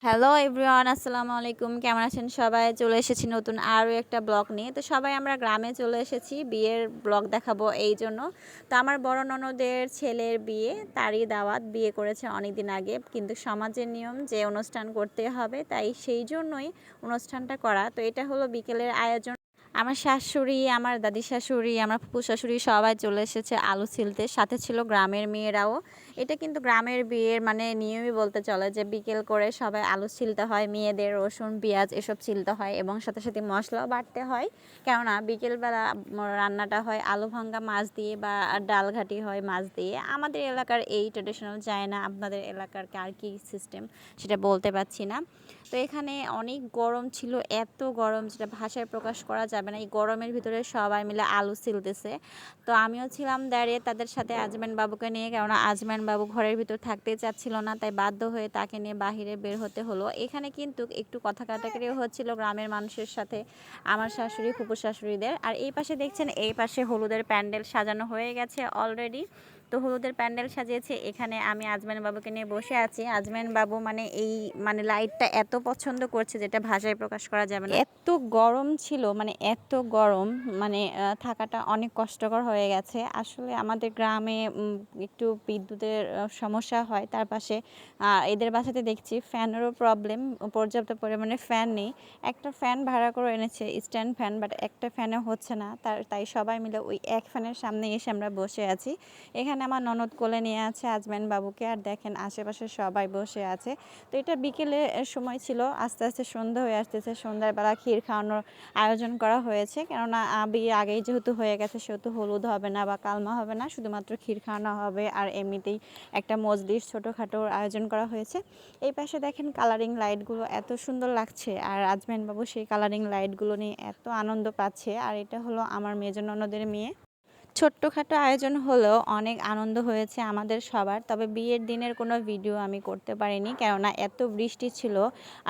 Hello everyone, আসসালামু আলাইকুম। কেমন আছেন সবাই? চলে এসেছি নতুন আরও একটা ব্লগ নিয়ে। তো সবাই আমরা গ্রামে চলে এসেছি বিয়ের ব্লগ দেখাবো এই জন্য। তো আমার বড় ননদের ছেলের বিয়ে, তারই দাওয়াত। বিয়ে করেছে অনেক দিন আগে, কিন্তু সমাজের নিয়ম যে অনুষ্ঠান করতে হবে, তাই সেই জন্যই অনুষ্ঠানটা করা। তো এটা হলো বিকেলের আয়োজন। আমার শাশুড়ি, আমার দাদি শাশুড়ি, আমার ফুপু শাশুড়ি সবাই চলে এসেছে আলু ছিলতে, সাথে ছিল গ্রামের মেয়েরাও। এটা কিন্তু গ্রামের বিয়ের মানে নিয়মই বলতে চলে যে বিকেল করে সবাই আলু ছিলতে হয়, মেয়েদের রসুন পেঁয়াজ এসব ছিলতে হয় এবং সাথে সাথে মশলাও বাটতে হয়। কেননা বিকেলবেলা রান্নাটা হয় আলু ভাঙ্গা মাছ দিয়ে বা ডাল ঘাটি হয় মাছ দিয়ে। আমাদের এলাকার এই ট্রেডিশনাল যায় না, আপনাদের এলাকার কার কী সিস্টেম সেটা বলতে পারছি না। তো এখানে অনেক গরম ছিল, এত গরম যেটা ভাষায় প্রকাশ করা যাবে না। এই গরমের ভিতরে সবাই মিলে আলু ছিলতেছে। তো আমিও ছিলাম দাঁড়িয়ে তাদের সাথে আজমেন বাবুকে নিয়ে, কেননা আজমেন বাবু ঘরের ভিতর থাকতেই চাচ্ছিল না, তাই বাধ্য হয়ে তাকে নিয়ে বাহিরে বের হতে হলো। এখানে কিন্তু একটু কথা কাটাকাটিও হচ্ছিল গ্রামের মানুষের সাথে, আমার শাশুড়ি ফুপু শাশুড়িদের। আর এই পাশে দেখছেন, এই পাশে হলুদের প্যান্ডেল সাজানো হয়ে গেছে অলরেডি। তো হলুদের প্যান্ডেল সাজিয়েছে, এখানে আমি আজমেন বাবুকে নিয়ে বসে আছি। আজমেন বাবু মানে এই মানে লাইটটা এত পছন্দ করছে যেটা ভাষায় প্রকাশ করা যাবে না। এত গরম ছিল, মানে এত গরম, মানে থাকাটা অনেক কষ্টকর হয়ে গেছে। আসলে আমাদের গ্রামে একটু বিদ্যুতের সমস্যা হয়। তার পাশে এদের বাসাতে দেখছি ফ্যানেরও প্রবলেম, পর্যাপ্ত পরিমাণে ফ্যান নেই। একটা ফ্যান ভাড়া করে এনেছে, স্ট্যান্ড ফ্যান, বাট একটা ফ্যানে হচ্ছে না। তাই সবাই মিলে ওই এক ফ্যানের সামনে এসে আমরা বসে আছি। এখানে আমার ননদ কোলে নিয়ে আছে আজমেন বাবুকে, আর দেখেন আশেপাশে সবাই বসে আছে। তো এটা বিকেলের সময় ছিল, আস্তে আস্তে সন্ধ্যা হয়ে আসতেছে। সন্ধ্যার বেলা ক্ষীর খাওয়ানোর আয়োজন করা হয়েছে, কেননা বিয়ে আগেই যেহেতু হয়ে গেছে সেহেতু হলুদ হবে না বা কালমা হবে না, শুধুমাত্র ক্ষীর খাওয়ানো হবে। আর এমনিতেই একটা মজলিস ছোটোখাটোর আয়োজন করা হয়েছে। এই পাশে দেখেন কালারিং লাইটগুলো এত সুন্দর লাগছে, আর আজমেন বাবু সেই কালারিং লাইটগুলো নিয়ে এত আনন্দ পাচ্ছে। আর এটা হলো আমার মেজ ননদের মেয়ে। ছোট্টখাটো আয়োজন হলেও অনেক আনন্দ হয়েছে আমাদের সবার। তবে বিয়ের দিনের কোনো ভিডিও আমি করতে পারিনি, কেননা এত বৃষ্টি ছিল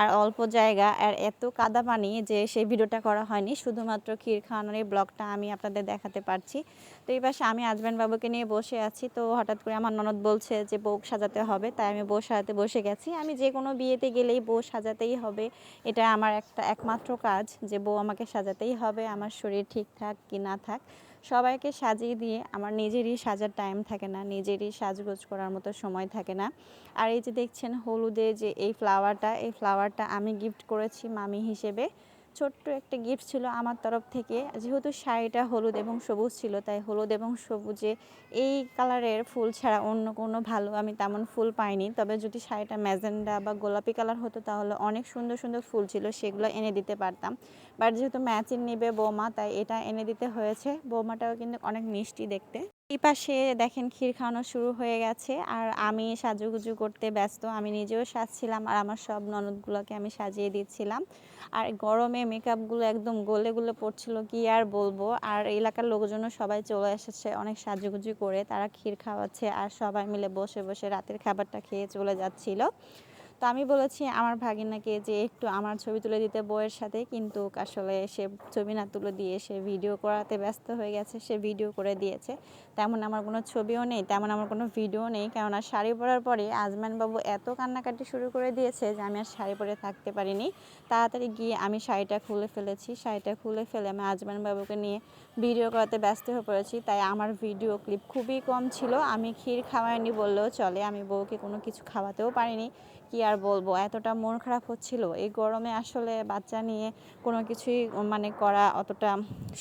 আর অল্প জায়গা আর এত কাদা পানি যে সেই ভিডিওটা করা হয়নি। শুধুমাত্র ক্ষীর খাওয়ানোর এই ব্লগটা আমি আপনাদের দেখাতে পারছি। তো এই পাশে আমি আজমেন বাবুকে নিয়ে বসে আছি। তো হঠাৎ করে আমার ননদ বলছে যে বউ সাজাতে হবে, তাই আমি বউ সাজাতে বসে গেছি। আমি যে কোনো বিয়েতে গেলেই বউ সাজাতেই হবে, এটা আমার একমাত্র কাজ যে বউ আমাকে সাজাতেই হবে, আমার শরীর ঠিক থাক কি না থাক। সবাইকে সাজিয়ে দিয়ে আমার নিজেরই সাজার টাইম থাকে না, নিজেরই সাজগোজ করার মতো সময় থাকে না। আর এই যে দেখছেন হলুদে যে এই ফ্লাওয়ারটা আমি গিফট করেছি মামি হিসেবে। ছোট্ট একটা গিফট ছিল আমার তরফ থেকে। যেহেতু শাড়িটা হলুদ এবং সবুজ ছিল, তাই হলুদ এবং সবুজে এই কালারের ফুল ছাড়া অন্য কোনো ভালো আমি তেমন ফুল পাইনি। তবে যদি শাড়িটা ম্যাজেন্ডা বা গোলাপি কালার হতো তাহলে অনেক সুন্দর সুন্দর ফুল ছিল, সেগুলো এনে দিতে পারতাম। বাট যেহেতু ম্যাচিং নেবে বৌমা, তাই এটা এনে দিতে হয়েছে। বৌমাটাও কিন্তু অনেক মিষ্টি দেখতে। এই পাশে দেখেন ক্ষীর খাওয়ানো শুরু হয়ে গেছে, আর আমি সাজুগুজু করতে ব্যস্ত। আমি নিজেও সাজছিলাম আর আমার সব ননদগুলোকে আমি সাজিয়ে দিচ্ছিলাম। আর গরমে মেকআপগুলো একদম গলে গলে পড়ছিল, কি আর বলবো। আর এলাকার লোকজনও সবাই চলে এসেছে অনেক সাজুগুজু করে, তারা ক্ষীর খাওয়াচ্ছে আর সবাই মিলে বসে বসে রাতের খাবারটা খেয়ে চলে যাচ্ছিল। তো আমি বলেছি আমার ভাগিনাকে যে একটু আমার ছবি তুলে দিতে বউয়ের সাথে, কিন্তু আসলে সে ছবি না তুলে দিয়ে সে ভিডিও করাতে ব্যস্ত হয়ে গেছে। সে ভিডিও করে দিয়েছে। তেমন আমার কোনো ছবিও নেই, তেমন আমার কোনো ভিডিও নেই, কেননা শাড়ি পরার পরে আজমান বাবু এত কান্নাকাটি শুরু করে দিয়েছে যে আমি আর শাড়ি পরে থাকতে পারিনি। তাড়াতাড়ি গিয়ে আমি শাড়িটা খুলে ফেলেছি। শাড়িটা খুলে ফেলে আমি আজমান বাবুকে নিয়ে ভিডিও করাতে ব্যস্ত হয়ে পড়েছি। তাই আমার ভিডিও ক্লিপ খুবই কম ছিল। আমি ক্ষীর খাওয়াইনি বললেও চলে, আমি বউকে কোনো কিছু খাওয়াতেও পারিনি। কি আর বলবো, এতটা মন খারাপ হচ্ছিল এই গরমে। আসলে বাচ্চা নিয়ে কোনো কিছুই মানে করা অতটা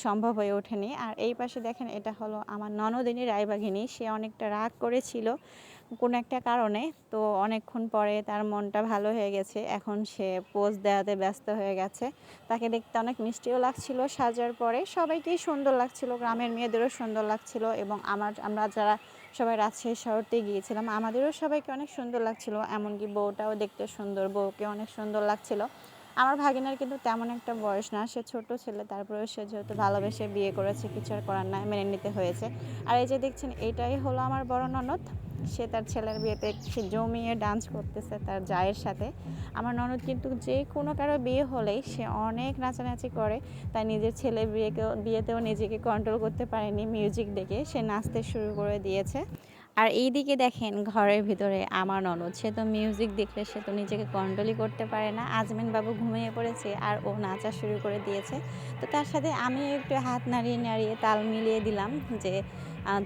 সম্ভব হয়ে ওঠেনি। আর এই পাশে দেখেন, এটা হলো আমার ননদিনী রায়বাঘিনী। সে অনেকটা রাগ করেছিল কোনো একটা কারণে, তো অনেকক্ষণ পরে তার মনটা ভালো হয়ে গেছে। এখন সে পোজ দেওয়াতে ব্যস্ত হয়ে গেছে। তাকে দেখতে অনেক মিষ্টিও লাগছিল সাজার পরে, সবাইকেই সুন্দর লাগছিল, গ্রামের মেয়েদেরও সুন্দর লাগছিল। এবং আমরা যারা সবাই রাজশাহী শহরতে গিয়েছিলাম, আমাদেরও সবাইকে অনেক সুন্দর লাগছিল। এমনকি বউটাও দেখতে সুন্দর, বউকে অনেক সুন্দর লাগছিল। আমার ভাগিনার কিন্তু তেমন একটা বয়স না, সে ছোট ছেলে, তারপরেও সে যেহেতু ভালোবেসে বিয়ে করেছে, কিছু আর করার নাই, মেনে নিতে হয়েছে। আর এই যে দেখছেন, এইটাই হলো আমার বড় ননদ। সে তার ছেলের বিয়েতে সে জমিয়ে ডান্স করতেছে তার জায়ের সাথে। আমার ননদ কিন্তু যে কোনো কারো বিয়ে হলেই সে অনেক নাচানাচি করে। তাই নিজের ছেলের বিয়েতেও নিজেকে কন্ট্রোল করতে পারেনি, মিউজিক দেখে সে নাচতে শুরু করে দিয়েছে। আর এইদিকে দেখেন ঘরের ভিতরে আমার ননদ, সে তো মিউজিক দেখলে সে তো নিজেকে কন্ট্রোলই করতে পারে না। আজমিন বাবু ঘুমিয়ে পড়েছে আর ও নাচা শুরু করে দিয়েছে। তো তার সাথে আমি একটু হাত নাড়িয়ে নাড়িয়ে তাল মিলিয়ে দিলাম যে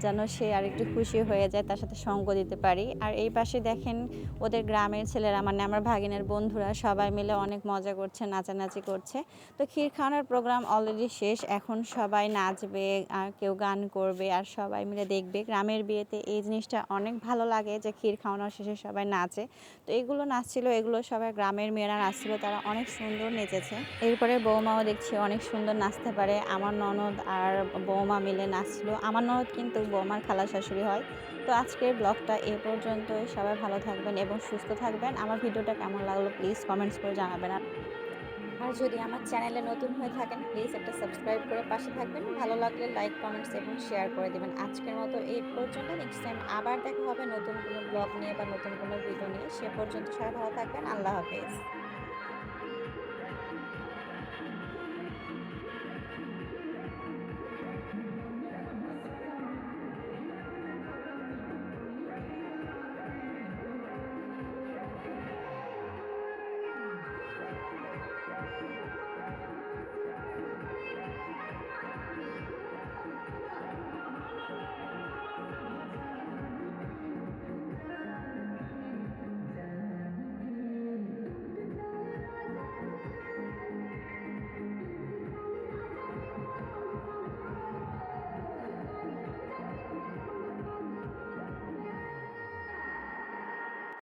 যেন সে আর একটু খুশি হয়ে যায়, তার সাথে সঙ্গ দিতে পারি। আর এই পাশে দেখেন ওদের গ্রামের ছেলেরা মানে আমার ভাগিনের বন্ধুরা সবাই মিলে অনেক মজা করছে, নাচানাচি করছে। তো ক্ষীর খাওয়ানোর প্রোগ্রাম অলরেডি শেষ, এখন সবাই নাচবে আর কেউ গান করবে আর সবাই মিলে দেখবে। গ্রামের বিয়েতে এই জিনিসটা অনেক ভালো লাগে যে ক্ষীর খাওয়ানোর শেষে সবাই নাচে। তো এগুলো নাচছিল, এগুলো সবাই গ্রামের মেয়েরা নাচছিল, তারা অনেক সুন্দর নেচেছে। এরপরে বৌমাও দেখছি অনেক সুন্দর নাচতে পারে, আমার ননদ আর বৌমা মিলে নাচছিল। আমার ননদ কিন্তু বৌমার খালা শাশুড়ি হয়। তো আজকের ব্লগটা এ পর্যন্তই, সবাই ভালো থাকবেন এবং সুস্থ থাকবেন। আমার ভিডিওটা কেমন লাগলো প্লিজ কমেন্টস করে জানাবেন। আর যদি আমার চ্যানেলে নতুন হয়ে থাকেন প্লিজ একটা সাবস্ক্রাইব করে পাশে থাকবেন। ভালো লাগলে লাইক, কমেন্টস এবং শেয়ার করে দিবেন। আজকের মতো এই পর্যন্ত, নেক্সট টাইম আবার দেখা হবে নতুন কোনো ব্লগ নিয়ে বা নতুন কোনো ভিডিও নিয়ে। সে পর্যন্ত সবাই ভালো থাকবেন। আল্লাহ হাফেজ।